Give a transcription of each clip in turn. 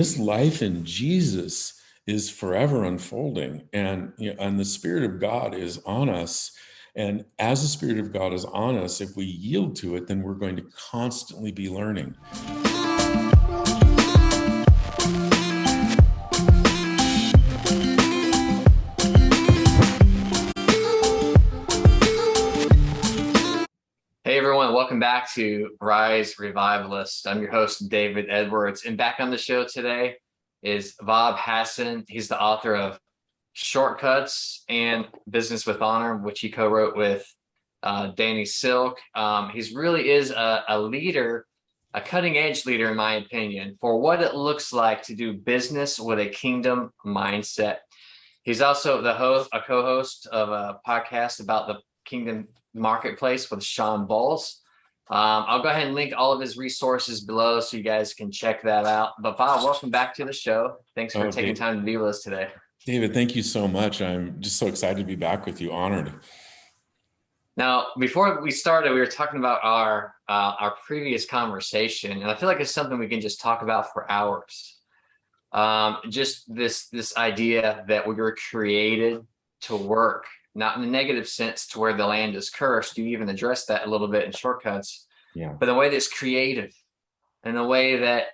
this life in Jesus is forever unfolding, and and the Spirit of God is on us. And as the Spirit of God is on us, if we yield to it, then we're going to constantly be learning. Hey everyone, welcome back to Rise Revivalist. I'm your host, David Edwards, and back on the show today is Bob Hasson. He's the author of Shortcuts and Business with Honor, which he co-wrote with Danny Silk. He really is a leader, a cutting-edge leader, in my opinion, for what it looks like to do business with a kingdom mindset. He's also a co-host of a podcast about the kingdom marketplace with Sean Bowles. I'll go ahead and link all of his resources below so you guys can check that out. But Bob, welcome back to the show. Thanks for taking time to be with us today. David, thank you so much. I'm just so excited to be back with you. Honored. Now, before we started, we were talking about our previous conversation, and I feel like it's something we can just talk about for hours. Just this idea that we were created to work, not in a negative sense to where the land is cursed. You even address that a little bit in Shortcuts. Yeah. But the way that's creative and the way that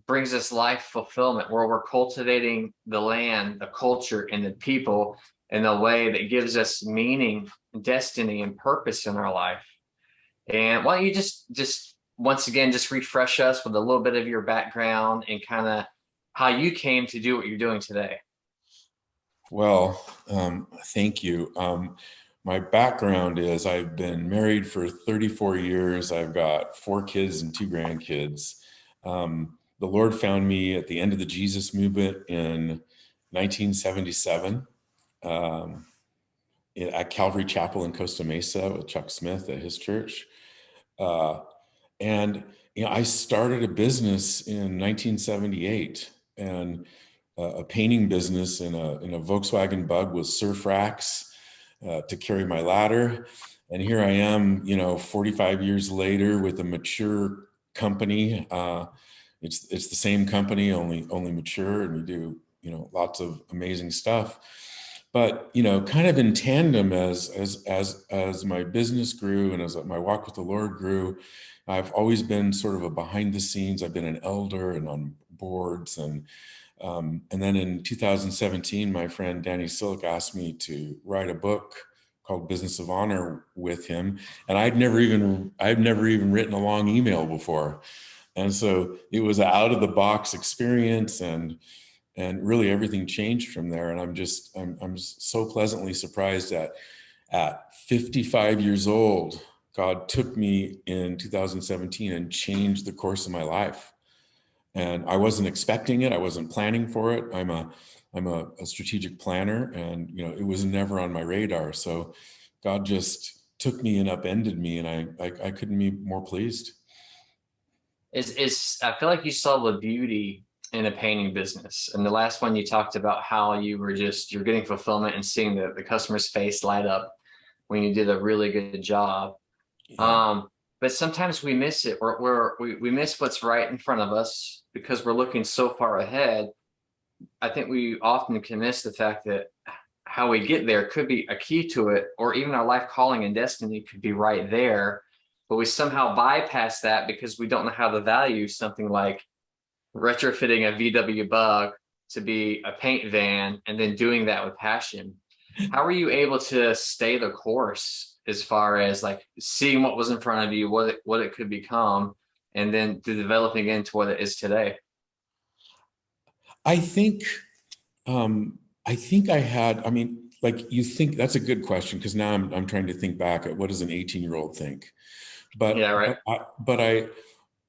brings us life fulfillment, where we're cultivating the land, the culture, and the people in a way that gives us meaning, destiny, and purpose in our life. And why don't you just once again, just refresh us with a little bit of your background and kind of how you came to do what you're doing today. Well, thank you. My background is I've been married for 34 years. I've got 4 kids and 2 grandkids. The Lord found me at the end of the Jesus movement in 1977 at Calvary Chapel in Costa Mesa with Chuck Smith at his church. And I started a business in 1978, and a painting business in a Volkswagen Bug with surf racks to carry my ladder. And here I am, 45 years later with a mature company. It's the same company, only mature, and we do lots of amazing stuff. But kind of in tandem as my business grew and as my walk with the Lord grew, I've always been sort of a behind the scenes. I've been an elder and on boards, and then in 2017, my friend Danny Silk asked me to write a book called Business of Honor with him, and I'd never even written a long email before, and so it was an out of the box experience, and really everything changed from there. And I'm so pleasantly surprised that at 55 years old, God took me in 2017 and changed the course of my life. And I wasn't expecting it. I wasn't planning for it. I'm a strategic planner, and it was never on my radar. So God just took me and upended me, and I couldn't be more pleased. I feel like you saw the beauty in a painting business. And the last one you talked about how you're getting fulfillment and seeing the customer's face light up when you did a really good job. Yeah. But sometimes we miss it. We miss what's right in front of us because we're looking so far ahead. I think we often can miss the fact that how we get there could be a key to it, or even our life calling and destiny could be right there. But we somehow bypass that because we don't know how to value something like retrofitting a VW Bug to be a paint van and then doing that with passion. How were you able to stay the course as far as like seeing what was in front of you, what it could become, and then developing into what it is today? I think I had, you think that's a good question, because now I'm trying to think back at what does an 18-year-old think? But yeah, right.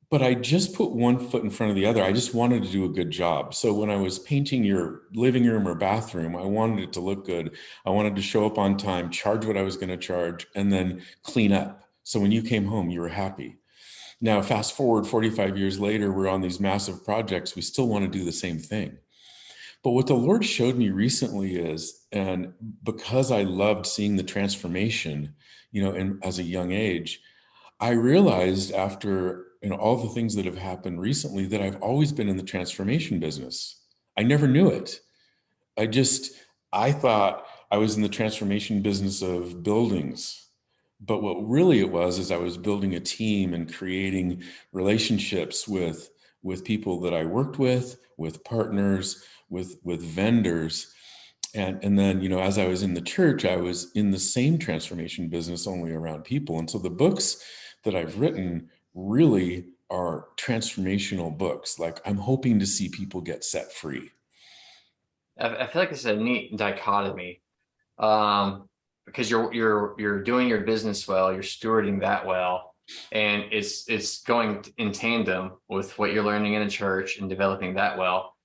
But I just put one foot in front of the other. I just wanted to do a good job. So when I was painting your living room or bathroom, I wanted it to look good. I wanted to show up on time, charge what I was going to charge, and then clean up. So when you came home, you were happy. Now, fast forward 45 years later, we're on these massive projects. We still want to do the same thing. But what the Lord showed me recently is, and because I loved seeing the transformation, as a young age, I realized after and all the things that have happened recently that I've always been in the transformation business. I never knew it. I just, I thought I was in the transformation business of buildings. But what really it was is I was building a team and creating relationships with people that I worked with partners, with vendors. And then, as I was in the church, I was in the same transformation business, only around people. And so the books that I've written really are transformational books. Like, I'm hoping to see people get set free. I feel like it's a neat dichotomy, because you're doing your business well, you're stewarding that well, and it's going in tandem with what you're learning in the church and developing that well.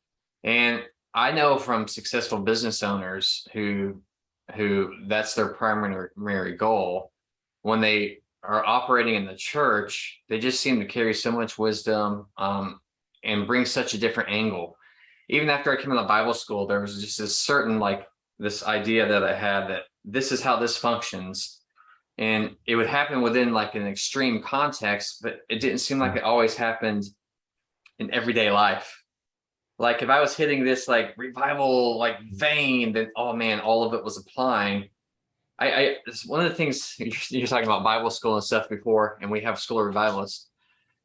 And I know from successful business owners who that's their primary goal. When they are operating in the church, they just seem to carry so much wisdom, and bring such a different angle. Even after I came out of Bible school, there was just this certain, like, this idea that I had that this is how this functions. And it would happen within like an extreme context, but it didn't seem like it always happened in everyday life. Like if I was hitting this like revival like vein, then oh man, all of it was applying. It's one of the things you're talking about Bible school and stuff before, and we have school of revivalists.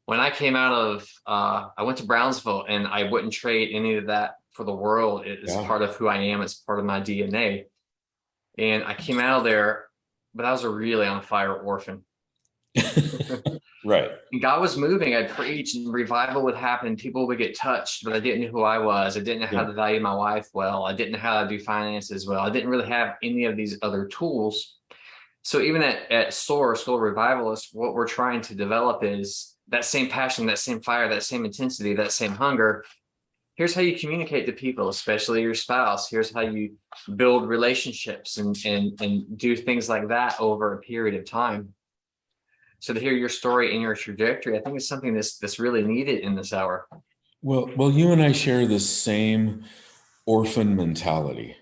When I came out of, I went to Brownsville, and I wouldn't trade any of that for the world. It is Yeah. part of who I am. It's part of my DNA. And I came out of there, but I was a really on fire orphan. Right. And God was moving. I'd preach, and revival would happen. People would get touched, but I didn't know who I was. I didn't know how Yeah. to value my wife well. I didn't know how to do finances well. I didn't really have any of these other tools. So even at SOAR, School of Revivalists, what we're trying to develop is that same passion, that same fire, that same intensity, that same hunger. Here's how you communicate to people, especially your spouse. Here's how you build relationships and do things like that over a period of time. So to hear your story and your trajectory, I think it's something that's really needed in this hour. Well, you and I share the same orphan mentality.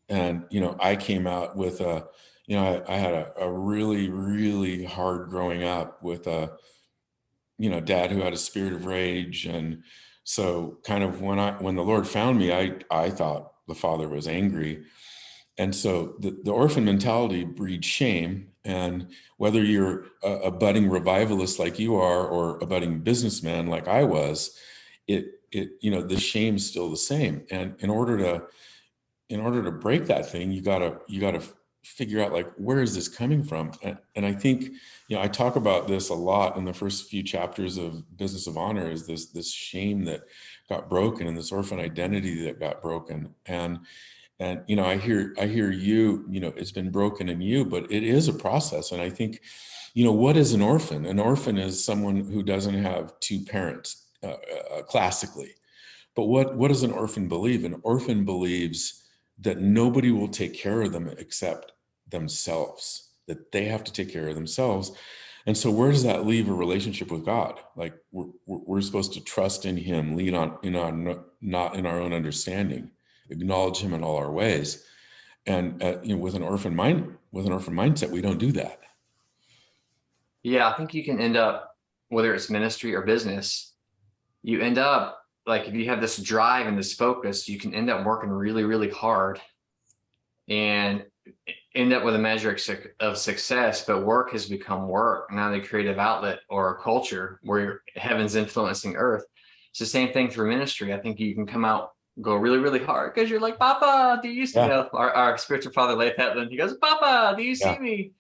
And, I came out with I had a really, really hard growing up with a, dad who had a spirit of rage. And so kind of when the Lord found me, I thought the father was angry. And so the orphan mentality breeds shame. And whether you're a budding revivalist like you are, or a budding businessman like I was, the shame's still the same. And in order to break that thing, you gotta figure out, like, where is this coming from? And I think, I talk about this a lot in the first few chapters of Business of Honor, is this shame that got broken, and this orphan identity that got broken. And I hear you, it's been broken in you, but it is a process. And I think, what is an orphan? An orphan is someone who doesn't have two parents, classically. But what does an orphan believe? An orphan believes that nobody will take care of them except themselves, that they have to take care of themselves. And so where does that leave a relationship with God? Like, we're supposed to trust in him, lean on in our, not in our own understanding, acknowledge him in all our ways. And with an orphan mindset, we don't do that. Yeah, I think you can end up, whether it's ministry or business, you end up like if you have this drive and this focus, you can end up working really, really hard and end up with a measure of success. But work has become work, not a creative outlet or a culture where heaven's influencing earth. It's the same thing through ministry. I think you can come out, go really, really hard because you're like, Papa, do you see? Yeah. Our spiritual father, Leif Hetland, he goes, Papa, do you see Yeah. me?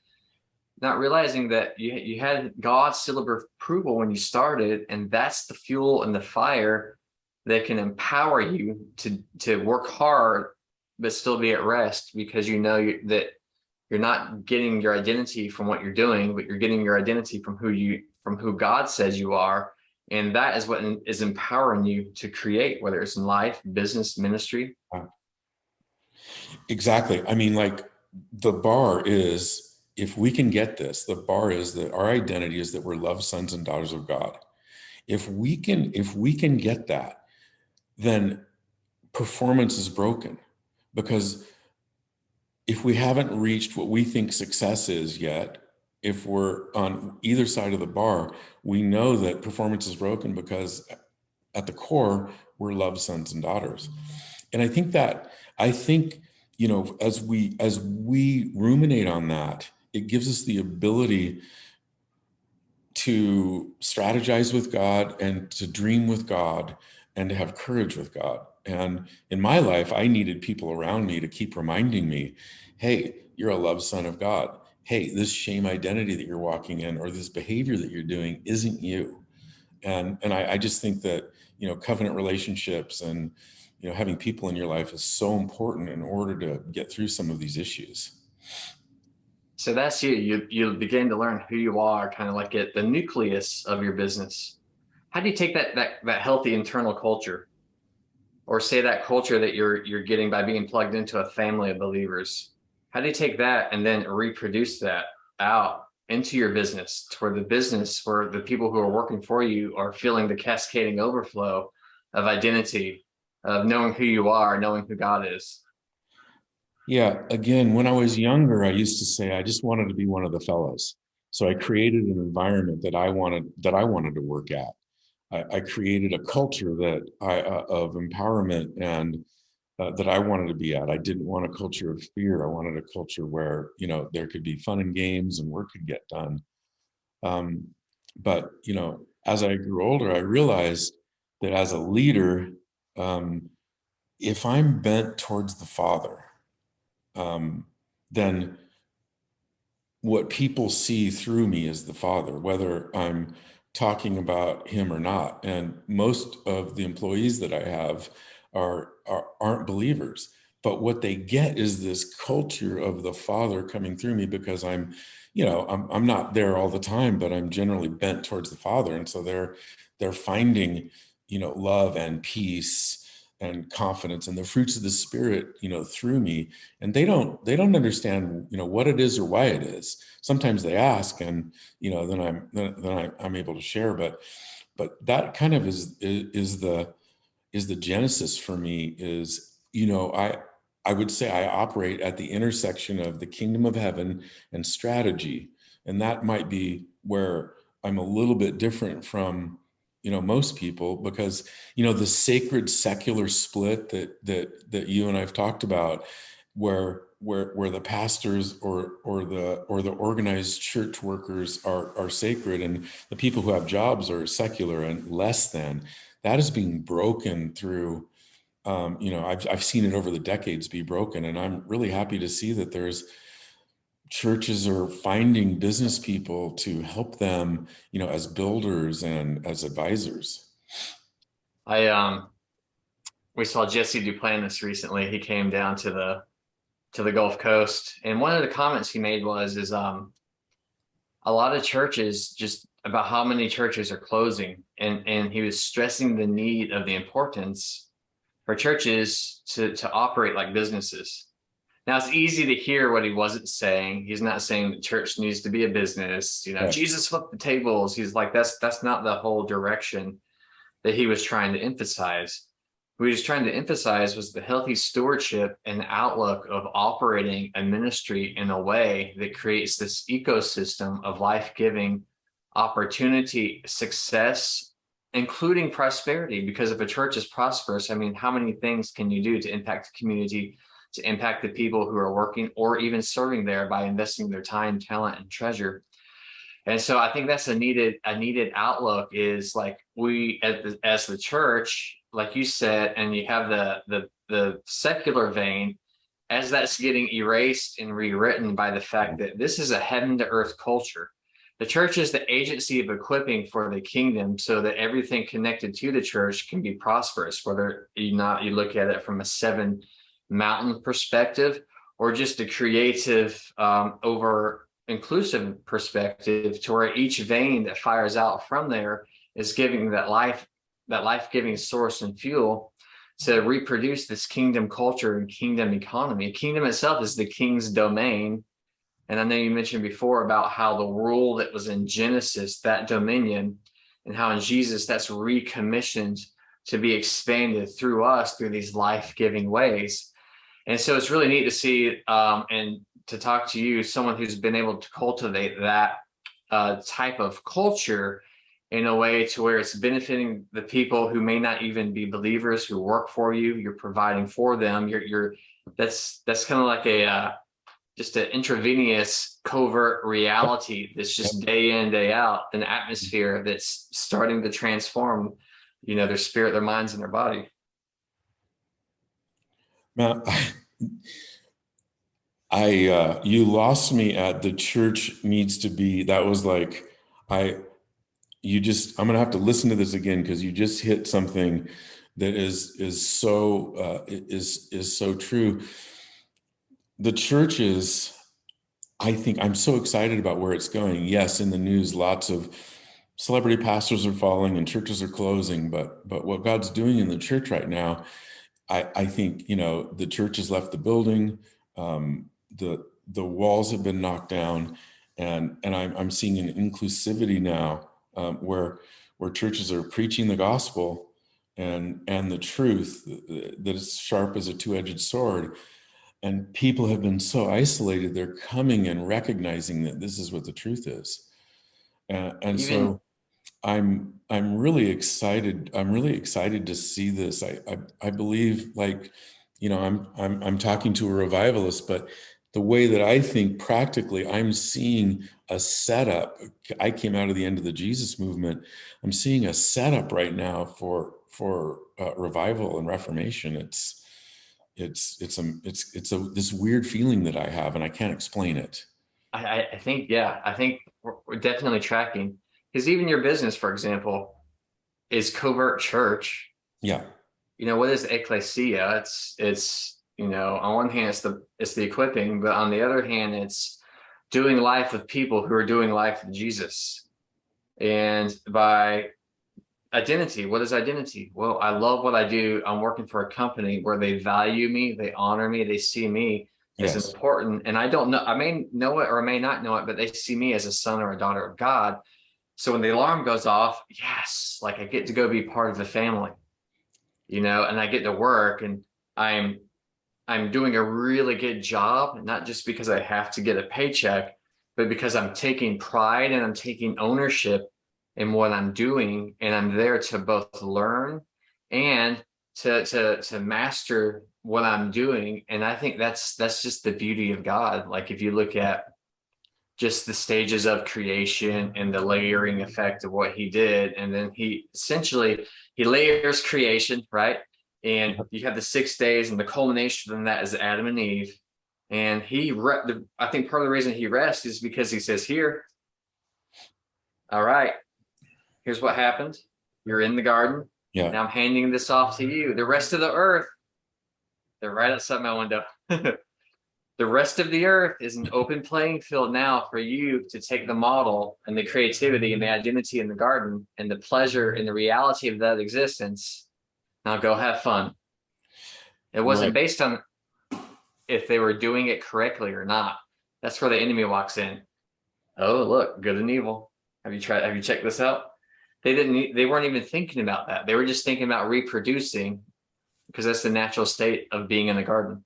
Not realizing that you had God's seal of approval when you started, and that's the fuel and the fire that can empower you to work hard but still be at rest, because that you're not getting your identity from what you're doing, but you're getting your identity from who God says you are. And that is what is empowering you to create, whether it's in life, business, ministry. Exactly. I mean, like, the bar is, if we can get this, the bar is that our identity is that we're loved sons and daughters of God. If we can get that, then performance is broken. Because if we haven't reached what we think success is yet, if we're on either side of the bar, we know that performance is broken because at the core, we're loved sons and daughters. And I think, as we ruminate on that, it gives us the ability to strategize with God and to dream with God and to have courage with God. And in my life, I needed people around me to keep reminding me, hey, you're a loved son of God. Hey, this shame identity that you're walking in or this behavior that you're doing isn't you. And I just think that, covenant relationships and, having people in your life is so important in order to get through some of these issues. So that's you. You begin to learn who you are, kind of like at the nucleus of your business. How do you take that healthy internal culture, or say that culture that you're getting by being plugged into a family of believers? How do you take that and then reproduce that out into your business, to where the people who are working for you are feeling the cascading overflow of identity, of knowing who you are, knowing who God is? Yeah, again, when I was younger, I used to say I just wanted to be one of the fellows. So I created an environment that I wanted to work at. I created a culture that of empowerment and that I wanted to be at. I didn't want a culture of fear. I wanted a culture where there could be fun and games and work could get done. Um, but as I grew older, I realized that as a leader, um, if I'm bent towards the Father, um, then what people see through me is the Father, whether I'm talking about him or not. And most of the employees that I have aren't believers. But what they get is this culture of the Father coming through me because I'm not there all the time, but I'm generally bent towards the Father. And so they're finding, love and peace and confidence and the fruits of the Spirit, through me. And they don't understand, what it is or why it is. Sometimes they ask, and then I'm able to share. But that kind of is the genesis for me. Is I would say I operate at the intersection of the kingdom of heaven and strategy, and that might be where I'm a little bit different from most people, because the sacred secular split that you and I've talked about, where the pastors or the organized church workers are sacred and the people who have jobs are secular and less than, that is being broken through. I've seen it over the decades be broken, and I'm really happy to see that there's churches are finding business people to help them, as builders and as advisors. I We saw Jesse Duplantis recently. He came down to the Gulf Coast, and one of the comments he made was is a lot of churches, just about how many churches are closing, and he was stressing the need of the importance for churches to operate like businesses. Now, it's easy to hear what he wasn't saying. He's not saying the church needs to be a business. Right. Jesus flipped the tables. He's like, that's not the whole direction that he was trying to emphasize. What he was trying to emphasize was the healthy stewardship and outlook of operating a ministry in a way that creates this ecosystem of life-giving opportunity, success, including prosperity. Because if a church is prosperous, I mean, how many things can you do to impact the community, to impact the people who are working or even serving there by investing their time, talent, and treasure? And so I think that's a needed outlook, is like we as the church, like you said, and you have the secular vein, as that's getting erased and rewritten by the fact that this is a heaven to earth culture. The church is the agency of equipping for the kingdom so that everything connected to the church can be prosperous, whether you look at it from a seven mountain perspective or just a creative over inclusive perspective, to where each vein that fires out from there is giving that life-giving source and fuel to reproduce this kingdom culture and kingdom economy. Kingdom itself is the king's domain. And I know you mentioned before about how the rule that was in Genesis, that dominion, and how in Jesus that's recommissioned to be expanded through us through these life-giving ways. And so it's really neat to see and to talk to you, someone who's been able to cultivate that type of culture in a way to where it's benefiting the people who may not even be believers who work for you. You're providing for them. That's kind of like a just an intravenous covert Yep. reality that's Yep. just day in, day out, an atmosphere that's starting to transform, their spirit, their minds, and their body. Now, you lost me at the church needs to be, that was like, I'm going to have to listen to this again because you just hit something that is so true. The church is, I think I'm so excited about where it's going. Yes, in the news, lots of celebrity pastors are falling and churches are closing, but what God's doing in the church right now, I think, the church has left the building, the walls have been knocked down, and I'm seeing an inclusivity now, where churches are preaching the gospel and the truth that is sharp as a two-edged sword. And people have been so isolated, they're coming and recognizing that this is what the truth is. And Even so I'm really excited. I'm really excited to see this. I believe, like, I'm talking to a revivalist, but the way that I think practically, I'm seeing a setup. I came out of the end of the Jesus movement. I'm seeing a setup right now for revival and reformation. It's this weird feeling that I have, and I can't explain it. I think, yeah, I think we're definitely tracking, because even your business, for example, is covert church. Yeah. What is ecclesia? It's on one hand it's the equipping, but on the other hand it's doing life with people who are doing life with Jesus. And by identity, what is identity? Well, I love what I do. I'm working for a company where they value me, they honor me, they see me as Yes. important. And I don't know, I may know it or I may not know it, but they see me as a son or a daughter of God. So when the alarm goes off, yes, like I get to go be part of the family, and I get to work, and I'm I'm doing a really good job, not just because I have to get a paycheck, but because I'm taking pride and I'm taking ownership in what I'm doing, and I'm there to both learn and to master what I'm doing. And I think that's just the beauty of God. Like if you look at just the stages of creation and the layering effect of what he did, and then he layers creation, right? And you have the 6 days, and the culmination of that is Adam and Eve. And I think part of the reason he rests is because he says, here, all right, here's what happened. You're in the garden. Yeah. Now I'm handing this off to you. The rest of the earth, they're right outside my window. The rest of the earth is an open playing field now for you to take the model and the creativity and the identity in the garden and the pleasure and the reality of that existence. Now go have fun. It wasn't Right. based on if they were doing it correctly or not. That's where the enemy walks in. Oh, look, good and evil. Have you checked this out? They weren't even thinking about that. They were just thinking about reproducing, because that's the natural state of being in the garden.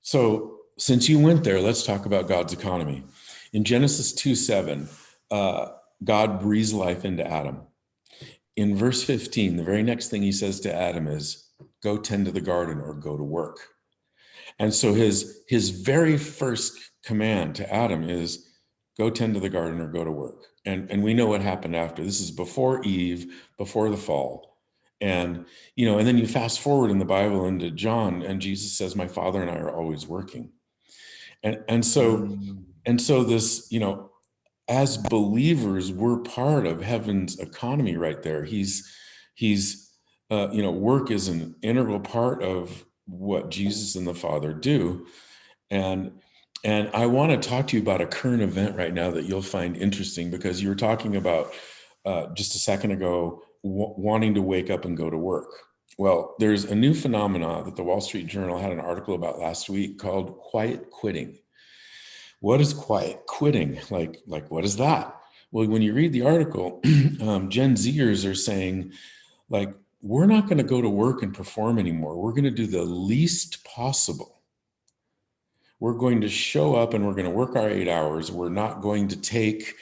So since you went there, let's talk about God's economy. In Genesis 2:7, God breathes life into Adam. In verse 15, the very next thing he says to Adam is, go tend to the garden or go to work. And so his very first command to Adam is, go tend to the garden or go to work. And we know what happened after. This is before Eve, before the fall. And then you fast forward in the Bible into John, and Jesus says, my Father and I are always working. And so this, as believers, we're part of heaven's economy right there. Work is an integral part of what Jesus and the Father do. And I want to talk to you about a current event right now that you'll find interesting, because you were talking about just a second ago, wanting to wake up and go to work. Well, there's a new phenomena that the Wall Street Journal had an article about last week called quiet quitting. What is quiet quitting? Like what is that? Well, when you read the article, Gen Zers are saying, like, we're not going to go to work and perform anymore. We're going to do the least possible. We're going to show up and we're going to work our 8 hours. We're not going to take,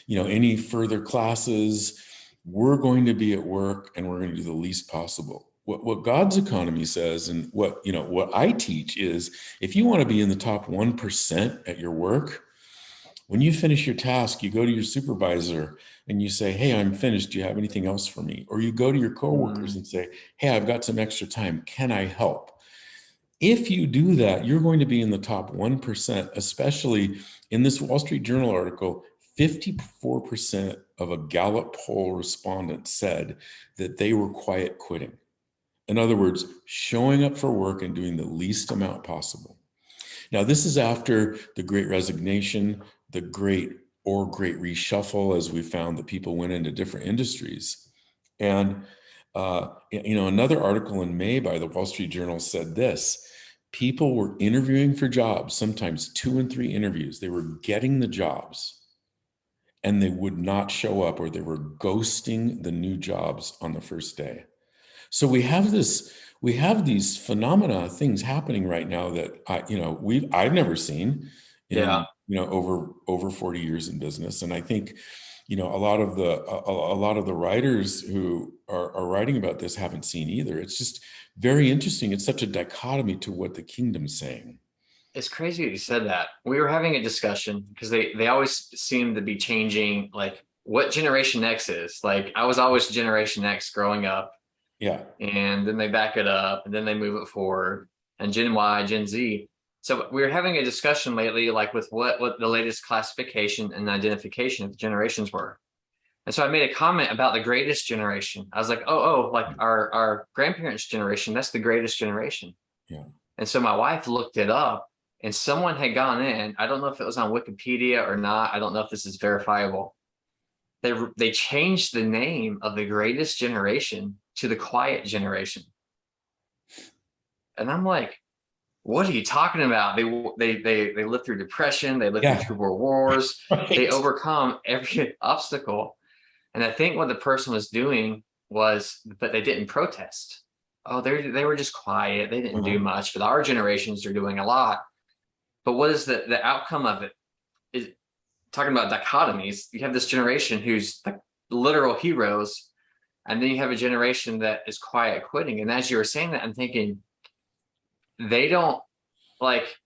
any further classes. We're going to be at work and we're going to do the least possible. What God's economy says, and what I teach is, if you want to be in the top 1% at your work, when you finish your task, you go to your supervisor and you say, "Hey, I'm finished. Do you have anything else for me?" Or you go to your coworkers and say, "Hey, I've got some extra time. Can I help?" If you do that, you're going to be in the top 1%, especially in this Wall Street Journal article. 54% of a Gallup poll respondent said that they were quiet quitting. In other words, showing up for work and doing the least amount possible. Now, this is after the Great Resignation, the Great Reshuffle, as we found that people went into different industries. And, another article in May by the Wall Street Journal said this: people were interviewing for jobs, sometimes 2 and 3 interviews. They were getting the jobs and they would not show up, or they were ghosting the new jobs on the first day. So we have these phenomena, things happening right now that I've never seen in, Yeah. over 40 years in business. And I think, a lot of the writers who are writing about this haven't seen either. It's just very interesting. It's such a dichotomy to what the kingdom's saying. It's crazy that you said that. We were having a discussion because they always seem to be changing, like what Generation X is. Like I was always Generation X growing up, Yeah. and then they back it up and then they move it forward, and Gen Y, Gen Z. So we were having a discussion lately, like with what the latest classification and identification of the generations were. And so I made a comment about the greatest generation. I was like, like our grandparents' generation, that's the greatest generation. Yeah. And so my wife looked it up, and someone had gone in. I don't know if it was on Wikipedia or not. I don't know if this is verifiable. They changed the name of the greatest generation to the quiet generation. And I'm like, what are you talking about? They lived through depression. They lived through Yeah. 2 world wars. They Right. overcome every obstacle. And I think what the person was doing was, but they didn't protest. Oh, they were just quiet. They didn't do Uh-huh. much. But our generations are doing a lot. But what is the outcome of it? Is talking about dichotomies. You have this generation who's like literal heroes, and then you have a generation that is quiet quitting. And as you were saying that, I'm thinking they don't like.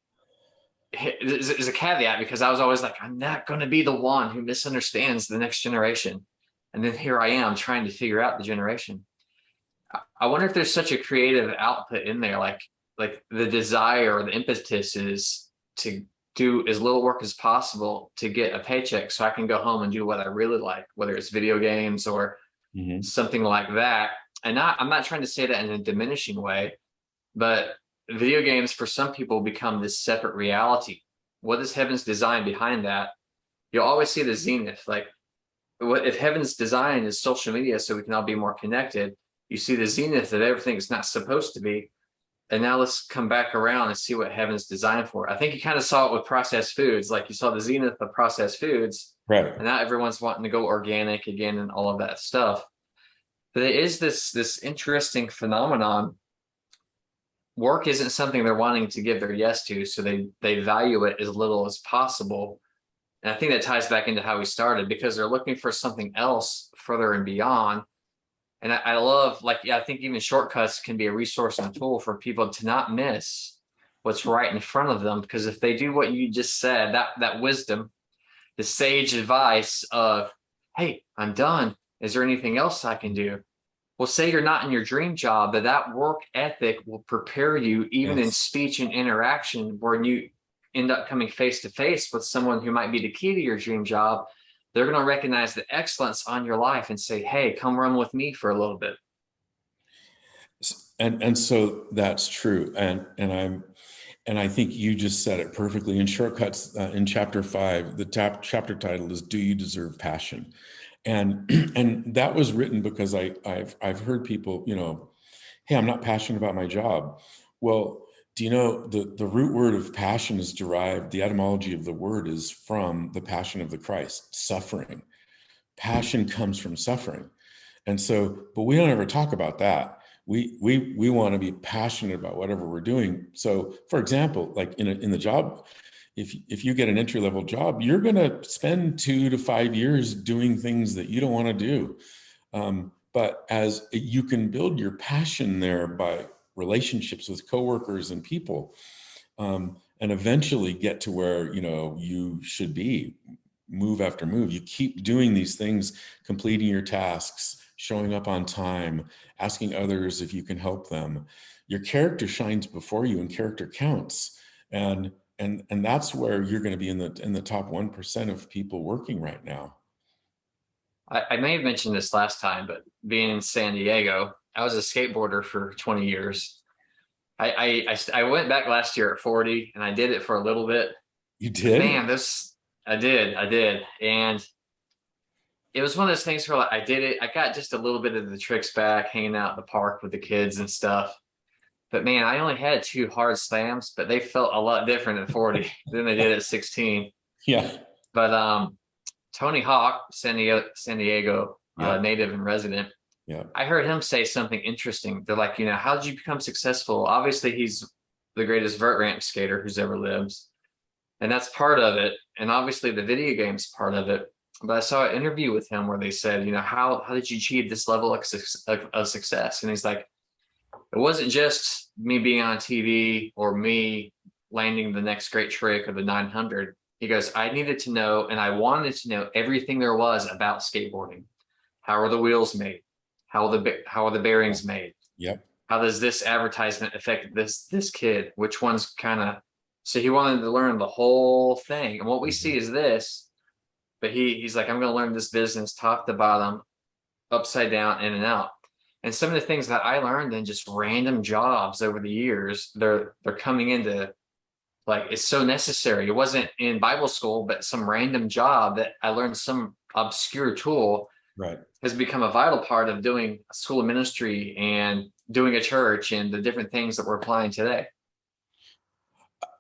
Is a caveat, because I was always like, I'm not going to be the one who misunderstands the next generation. And then here I am trying to figure out the generation. I wonder if there's such a creative output in there, like the desire or the impetus is to do as little work as possible to get a paycheck so I can go home and do what I really like, whether it's video games or Mhm. something like that. And I'm not trying to say that in a diminishing way, but video games for some people become this separate reality. What is heaven's design behind that? You'll always see the zenith. Like, what if heaven's design is social media so we can all be more connected? You see the zenith of everything is not supposed to be. And now let's come back around and see what heaven's designed for. I think you kind of saw it with processed foods. Like you saw the zenith of processed foods, Right. and now everyone's wanting to go organic again and all of that stuff. But it is this interesting phenomenon. Work isn't something they're wanting to give their yes to, so they value it as little as possible. And I think that ties back into how we started, because they're looking for something else further and beyond. And I love, like, yeah, I think even shortcuts can be a resource and a tool for people to not miss what's right in front of them. Because if they do what you just said, that wisdom, the sage advice of, hey, I'm done. Is there anything else I can do? Well, say you're not in your dream job, but that work ethic will prepare you, even in Yes. speech and interaction, when you end up coming face to face with someone who might be the key to your dream job. They're going to recognize the excellence on your life and say, hey, come run with me for a little bit. And so that's true. And I think you just said it perfectly. In Shortcuts, in chapter 5, the chapter title is "Do You Deserve Passion?" And and that was written because I've heard people, "Hey, I'm not passionate about my job." Well, do you know the root word of passion is derived, the etymology of the word is from the passion of the Christ, suffering. Passion comes from suffering. And so, but we don't ever talk about that. we want to be passionate about whatever we're doing. So for example, like in the job, if you get an entry level job, you're going to spend 2 to 5 years doing things that you don't want to do. But as you can build your passion there by relationships with coworkers and people, and eventually get to where you should be, move after move. You keep doing these things, completing your tasks, showing up on time, asking others if you can help them. Your character shines before you, and character counts. And that's where you're going to be in the top 1% of people working right now. I may have mentioned this last time, but being in San Diego, I was a skateboarder for 20 years. I went back last year at 40 and I did it for a little bit. You But did? man, I did. And it was one of those things where like, I did it. I got just a little bit of the tricks back, hanging out in the park with the kids and stuff. But man, I only had two hard slams, but they felt a lot different at 40 than they did at 16. Yeah. But Tony Hawk, San Diego Yep. native and resident, Yep. I heard him say something interesting. They're like, how did you become successful? Obviously, he's the greatest vert ramp skater who's ever lived, and that's part of it. And obviously, the video game's part of it. But I saw an interview with him where they said, how did you achieve this level of success? And he's like, it wasn't just me being on TV or me landing the next great trick or the 900. He goes, I needed to know, and I wanted to know everything there was about skateboarding. How are the wheels made? How are the bearings made? Yep. How does this advertisement affect this kid? Which one's kind of, so he wanted to learn the whole thing. And what we see is this, but he's like, I'm going to learn this business top to bottom, upside down, in and out. And some of the things that I learned in just random jobs over the years, they're coming into, like, it's so necessary. It wasn't in Bible school, but some random job that I learned some obscure tool Right. has become a vital part of doing a school of ministry and doing a church and the different things that we're applying today.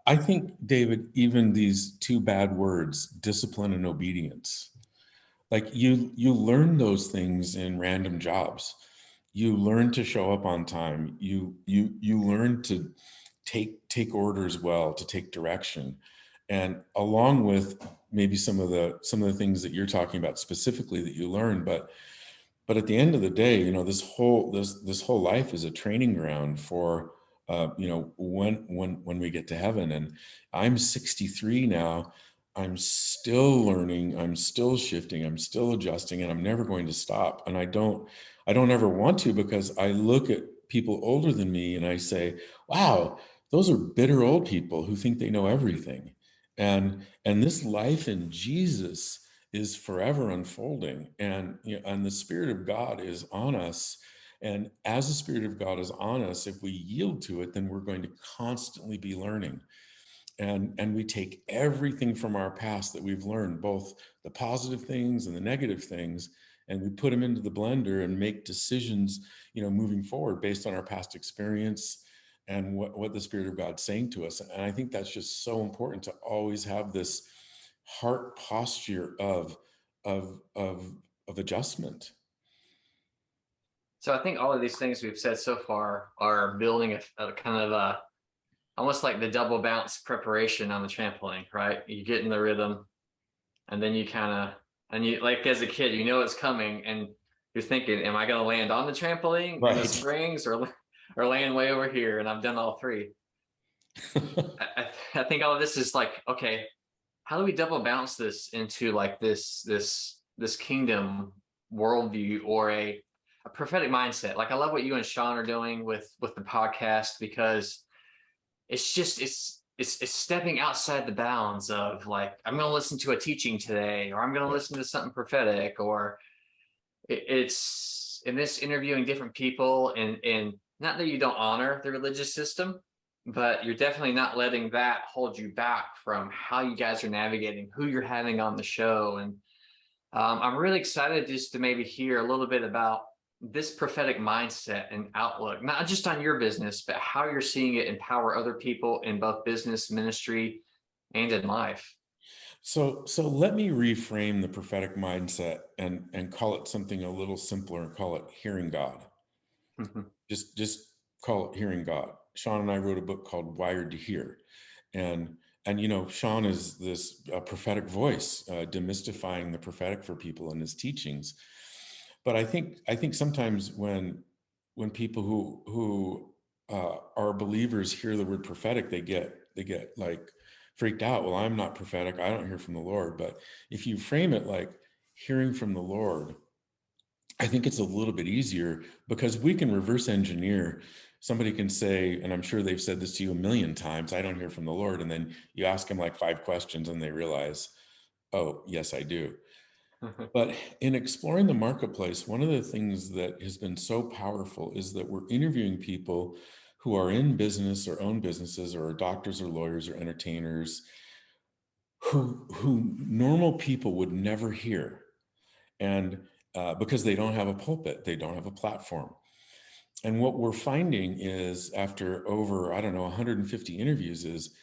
I think, David, even these two bad words, discipline and obedience, like you learn those things in random jobs. You learn to show up on time. You learn to take orders well, to take direction. And along with maybe some of the things that you're talking about specifically that you learn, but at the end of the day, this whole life is a training ground for when we get to heaven. And I'm 63 now. I'm still learning. I'm still shifting. I'm still adjusting, and I'm never going to stop. And I don't ever want to, because I look at people older than me and I say, "Wow, those are bitter old people who think they know everything." And this life in Jesus is forever unfolding, and the Spirit of God is on us. And as the Spirit of God is on us, if we yield to it, then we're going to constantly be learning. And we take everything from our past that we've learned, both the positive things and the negative things, and we put them into the blender and make decisions, moving forward based on our past experience and what the Spirit of God's saying to us. And I think that's just so important, to always have this heart posture of adjustment. So I think all of these things we've said so far are building a kind of a, almost like the double bounce preparation on the trampoline, right? You get in the rhythm, and then you kind of, and you, like, as a kid, it's coming, and you're thinking, am I going to land on the trampoline in the Right. springs, or land way over here? And I've done all three. I think all of this is like, okay, how do we double bounce this into like this kingdom worldview, or a prophetic mindset? Like, I love what you and Sean are doing with the podcast, because it's just it's stepping outside the bounds of, like, I'm going to listen to a teaching today, or I'm going to listen to something prophetic, or it's in this interviewing different people, and not that you don't honor the religious system, but you're definitely not letting that hold you back from how you guys are navigating, who you're having on the show. And I'm really excited just to maybe hear a little bit about this prophetic mindset and outlook, not just on your business, but how you're seeing it empower other people in both business, ministry, and in life. So let me reframe the prophetic mindset and call it something a little simpler, and call it hearing God. just call it hearing God. Sean and I wrote a book called Wired to Hear, and Sean is this prophetic voice, demystifying the prophetic for people in his teachings. But I think sometimes when people who are believers hear the word prophetic, they get like freaked out. Well, I'm not prophetic. I don't hear from the Lord. But if you frame it like hearing from the Lord, I think it's a little bit easier because we can reverse engineer. Somebody can say, and I'm sure they've said this to you a million times, I don't hear from the Lord. And then you ask them like 5 questions and they realize, oh, yes, I do. But in exploring the marketplace, one of the things that has been so powerful is that we're interviewing people who are in business or own businesses or are doctors or lawyers or entertainers who normal people would never hear. And because they don't have a pulpit, they don't have a platform. And what we're finding is after over, I don't know, 150 interviews is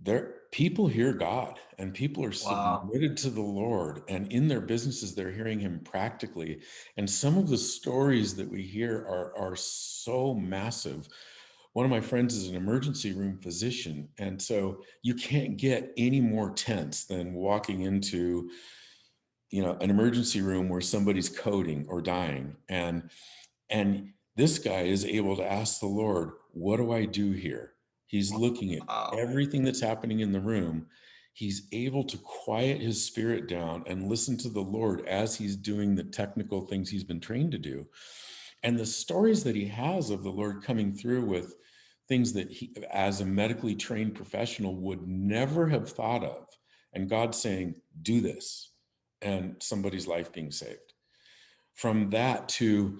there people hear God and people are Wow. submitted to the Lord, and in their businesses they're hearing him practically. And some of the stories that we hear are so massive. One of my friends is an emergency room physician, and so you can't get any more tense than walking into an emergency room where somebody's coding or dying, and this guy is able to ask the Lord, what do I do here? He's looking at Wow. everything that's happening in the room. He's able to quiet his spirit down and listen to the Lord as he's doing the technical things he's been trained to do. And the stories that he has of the Lord coming through with things that he, as a medically trained professional, would never have thought of. And God saying, do this, and somebody's life being saved. From that to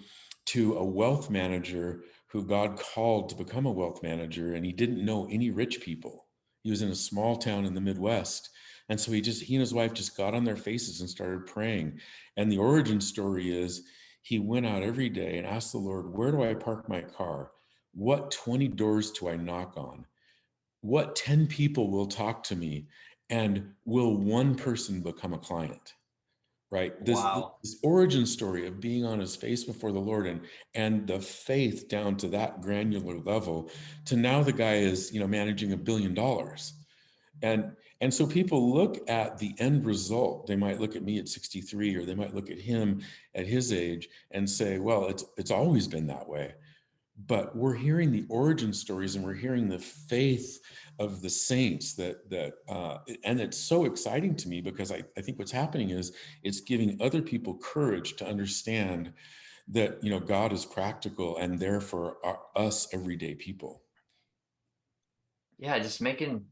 a wealth manager who God called to become a wealth manager, and he didn't know any rich people. He was in a small town in the Midwest. And so he and his wife just got on their faces and started praying. And the origin story is he went out every day and asked the Lord, where do I park my car? What 20 doors do I knock on? What 10 people will talk to me? And will one person become a client? Right, Wow. this origin story of being on his face before the Lord, and the faith down to that granular level, to now the guy is managing $1 billion. And so people look at the end result. They might look at me at 63, or they might look at him at his age and say, well, it's always been that way. But we're hearing the origin stories, and we're hearing the faith of the saints and it's so exciting to me because I think what's happening is it's giving other people courage to understand that God is practical and there for us everyday people. Yeah, just making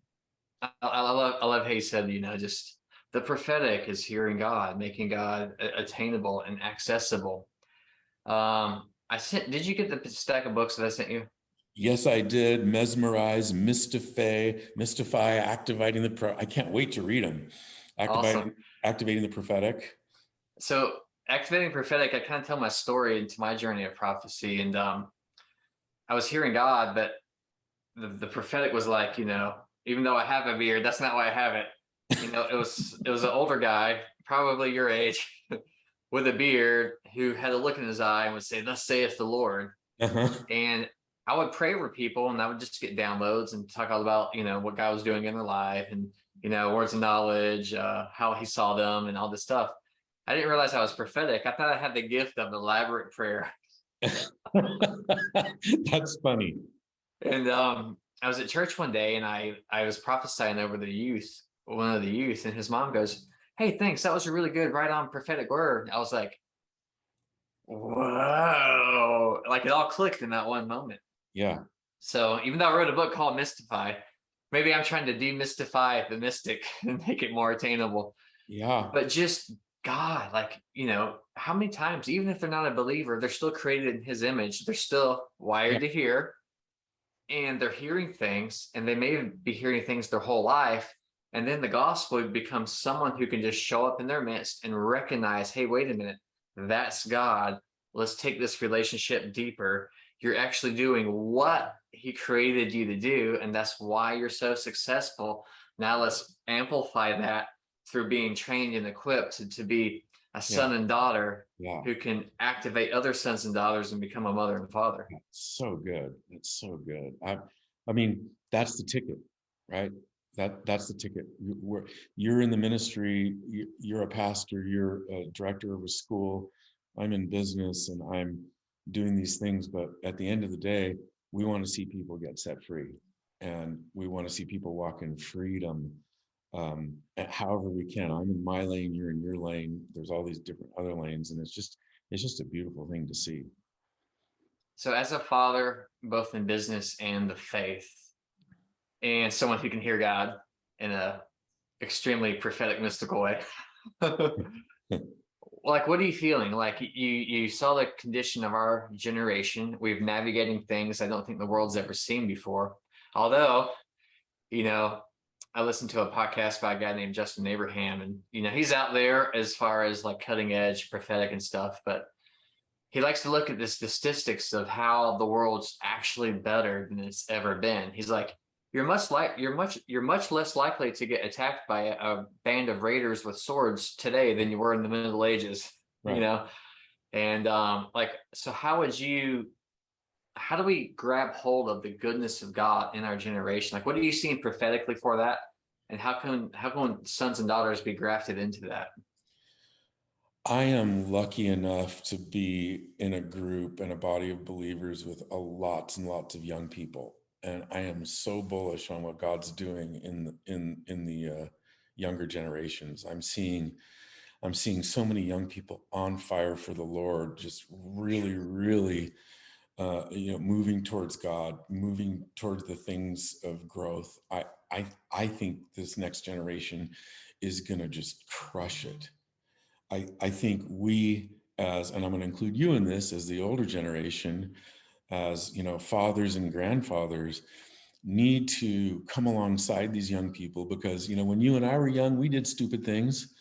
I love how you said, just the prophetic is hearing God, making God attainable and accessible. I sent, did you get the stack of books that I sent you? Yes, I did. Mesmerize, mystify, activating I can't wait to read them. Awesome. Activating the prophetic. So activating prophetic, I kind of tell my story into my journey of prophecy. And I was hearing God, but the prophetic was like, even though I have a beard, that's not why I have it. It was an older guy, probably your age, with a beard who had a look in his eye and would say, "Thus saith the Lord." Uh-huh. And I would pray over people, and I would just get downloads and talk all about, what God was doing in their life, and words of knowledge, how He saw them, and all this stuff. I didn't realize I was prophetic. I thought I had the gift of elaborate prayer. That's funny. And I was at church one day, and I was prophesying over the youth, one of the youth, and his mom goes, "Hey, thanks. That was a really good, right on prophetic word." I was like, "Whoa!" Like it all clicked in that one moment. Yeah. So even though I wrote a book called Mystify, maybe I'm trying to demystify the mystic and make it more attainable. Yeah. But just God, like, how many times, even if they're not a believer, they're still created in His image. They're still Yeah. wired to hear, and they're hearing things, and they may be hearing things their whole life. And then the gospel becomes someone who can just show up in their midst and recognize, hey, wait a minute, that's God. Let's take this relationship deeper. You're actually doing what He created you to do, and that's why you're so successful. Now let's amplify that through being trained and equipped to be a Yeah. son and daughter Yeah. who can activate other sons and daughters and become a mother and father. So good. It's so good. I mean, that's the ticket, right? That's the ticket. You're in the ministry. You're a pastor. You're a director of a school. I'm in business, and I'm doing these things. But at the end of the day, we want to see people get set free, and we want to see people walk in freedom. However we can. I'm in my lane. You're in your lane. There's all these different other lanes, and it's just a beautiful thing to see. So, as a father, both in business and the faith, and someone who can hear God in a extremely prophetic, mystical way, like, what are you feeling? Like, you saw the condition of our generation. We've navigating things I don't think the world's ever seen before. Although, you know, I listened to a podcast by a guy named Justin Abraham, and he's out there as far as like cutting edge prophetic and stuff, but he likes to look at the statistics of how the world's actually better than it's ever been. He's like, you're much less likely to get attacked by a band of raiders with swords today than you were in the Middle Ages, you Right. know? And like, so how do we grab hold of the goodness of God in our generation? Like, what are you seeing prophetically for that? And how can sons and daughters be grafted into that? I am lucky enough to be in a group and a body of believers with lots and lots of young people, and I am so bullish on what God's doing in the younger generations. I'm seeing so many young people on fire for the Lord, just really, really, moving towards God, moving towards the things of growth. I think this next generation is going to just crush it. I think we as, and I'm going to include you in this, as the older generation, as fathers and grandfathers, need to come alongside these young people, because when you and I were young, we did stupid things,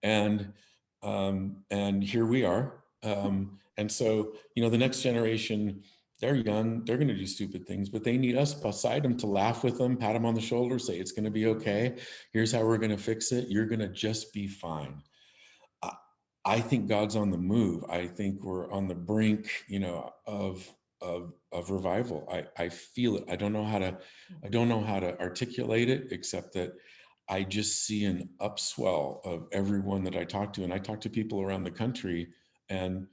and and here we are. And so the next generation, they're young, they're going to do stupid things, but they need us beside them to laugh with them, pat them on the shoulder, say it's going to be okay. Here's how we're going to fix it. You're going to just be fine. I I think God's on the move. I think we're on the brink, of revival. I feel it. I don't know how to articulate it, except that I just see an upswell of everyone that I talk to, and I talk to people around the country, and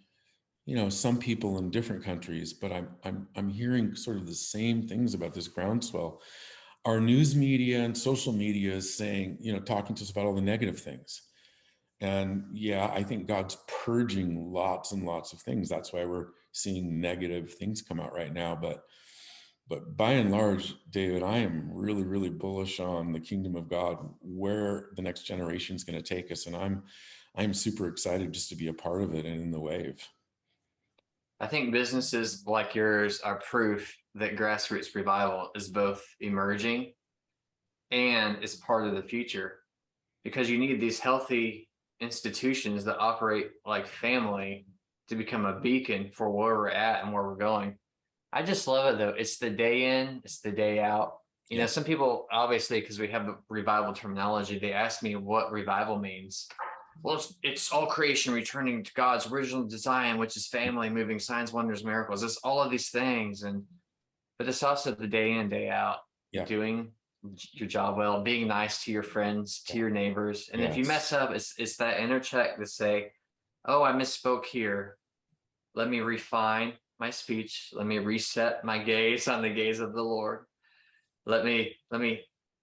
some people in different countries, but I'm hearing sort of the same things about this groundswell. Our news media and social media is saying, talking to us about all the negative things. And yeah, I think God's purging lots and lots of things. That's why we're seeing negative things come out right now. But by and large, David, I am really, really bullish on the kingdom of God, where the next generation is going to take us. And I'm super excited just to be a part of it and in the wave. I think businesses like yours are proof that grassroots revival is both emerging and is part of the future, because you need these healthy institutions that operate like family to become a beacon for where we're at and where we're going. I just love it though. It's the day in, it's the day out. Yeah. Some people, obviously, because we have the revival terminology, they ask me what revival means. Well, it's all creation returning to God's original design, which is family, moving signs, wonders, miracles. It's all of these things, but it's also the day in, day out, Yeah. doing your job well, being nice to your friends, to your neighbors, and if you Yes. mess up, it's that inner check to say, "Oh, I misspoke here. Let me refine my speech. Let me reset my gaze on the gaze of the Lord. Let me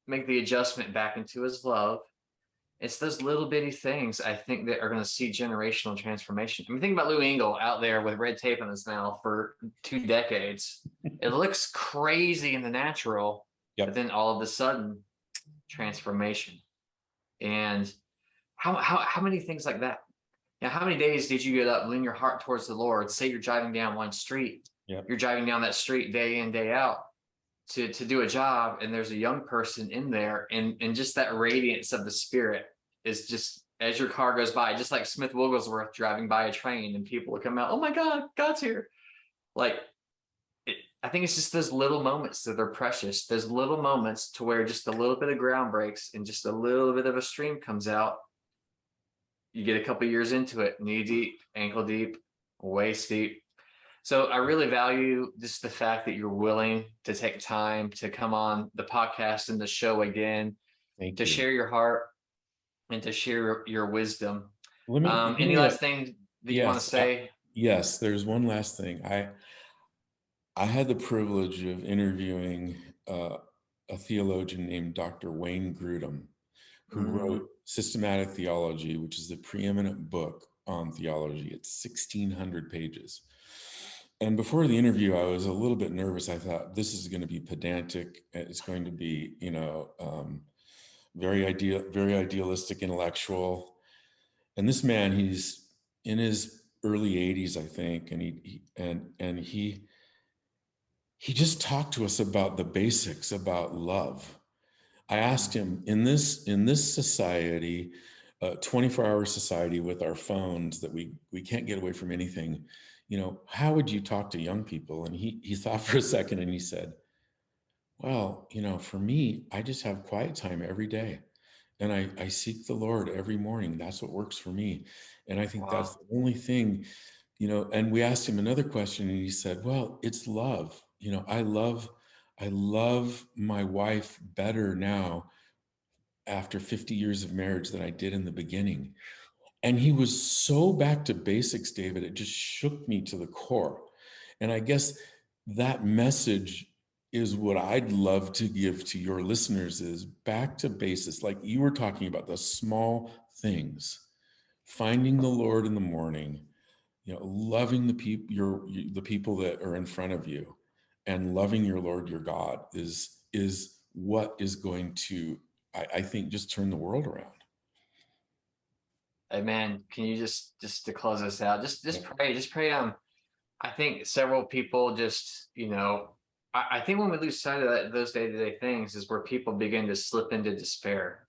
make the adjustment back into His love." It's those little bitty things, I think, that are going to see generational transformation. I mean, think about Lou Engle out there with red tape in his mouth for 2 decades. It looks crazy in the natural, but Yep. then all of a sudden, transformation. And how many things like that? Now, how many days did you get up, lean your heart towards the Lord? Say you're driving down one street, Yep. you're driving down that street day in, day out to do a job, and there's a young person in there, and just that radiance of the Spirit is just, as your car goes by, just like Smith Wigglesworth driving by a train, and people will come out, "Oh my God, God's here!" Like, I think it's just those little moments that are precious. Those little moments to where just a little bit of ground breaks and just a little bit of a stream comes out, you get a couple years into it, knee deep, ankle deep, waist deep. So I really value just the fact that you're willing to take time to come on the podcast and the show again, Thank to you. share your heart and to share your wisdom. Let Any me last thing that you want to yes, say? yes, there's one last thing. I had the privilege of interviewing a theologian named Dr. Wayne Grudem, who wrote Mm, Systematic Theology, which is the preeminent book on theology. It's 1,600 pages. And before the interview, I was a little bit nervous. I thought this is going to be pedantic. It's going to be, very idealistic, intellectual. And this man, he's in his early 80s, I think, and he just talked to us about the basics, about love. I asked him, in this society, 24-hour society with our phones that we can't get away from anything, how would you talk to young people? And he thought for a second and he said, well, for me, I just have quiet time every day. And I seek the Lord every morning. That's what works for me. And I think that's wow. the only thing, and we asked him another question and he said, well, it's love. I love my wife better now after 50 years of marriage than I did in the beginning. And he was so back to basics, David, it just shook me to the core. And I guess that message is what I'd love to give to your listeners is back to basics. Like you were talking about the small things, finding the Lord in the morning, loving the people that are in front of you and loving your Lord, your God is what is going to, I think, just turn the world around. Hey man, can you just to close us out, Yeah. just pray. I think several people just, I think when we lose sight of those day-to-day things is where people begin to slip into despair.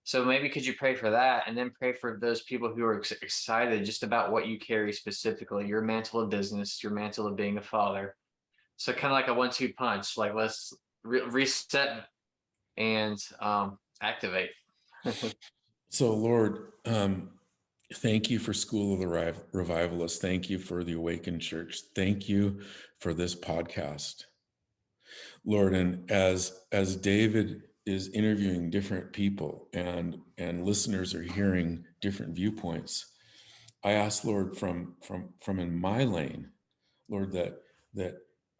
So maybe could you pray for that and then pray for those people who are excited just about what you carry specifically, your mantle of business, your mantle of being a father. So kind of like a 1-2 punch, like let's reset and activate. So, Lord, thank you for School of the Revivalists. Thank you for the Awakened Church. Thank you for this podcast, Lord. And as David is interviewing different people and listeners are hearing different viewpoints, I ask, Lord, from in my lane, Lord, that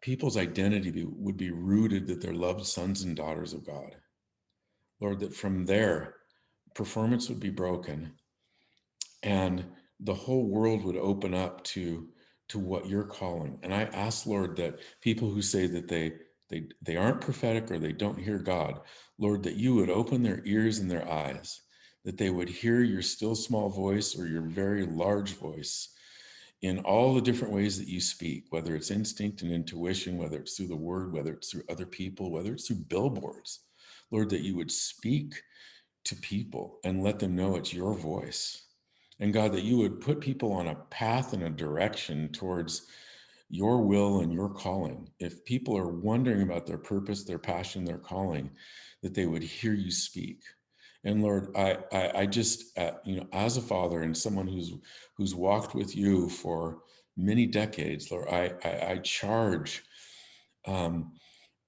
people's identity would be rooted that they're loved sons and daughters of God. Lord, that from there, performance would be broken and the whole world would open up to what you're calling. And I ask, Lord, that people who say that they aren't prophetic or they don't hear God, Lord, that you would open their ears and their eyes, that they would hear your still small voice or your very large voice in all the different ways that you speak, whether it's instinct and intuition, whether it's through the word, whether it's through other people, whether it's through billboards. Lord, that you would speak to people and let them know it's your voice. And God, that you would put people on a path and a direction towards your will and your calling. If people are wondering about their purpose, their passion, their calling, that they would hear you speak. And Lord, I just, as a father and someone who's walked with you for many decades, Lord, I charge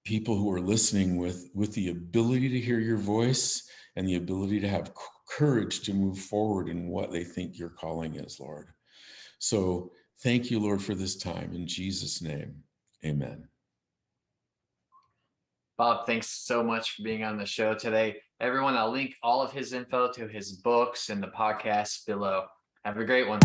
people who are listening with the ability to hear your voice and the ability to have courage to move forward in what they think your calling is, Lord. So thank you, Lord, for this time. In Jesus' name, amen. Bob, thanks so much for being on the show today. Everyone, I'll link all of his info to his books and the podcast below. Have a great one.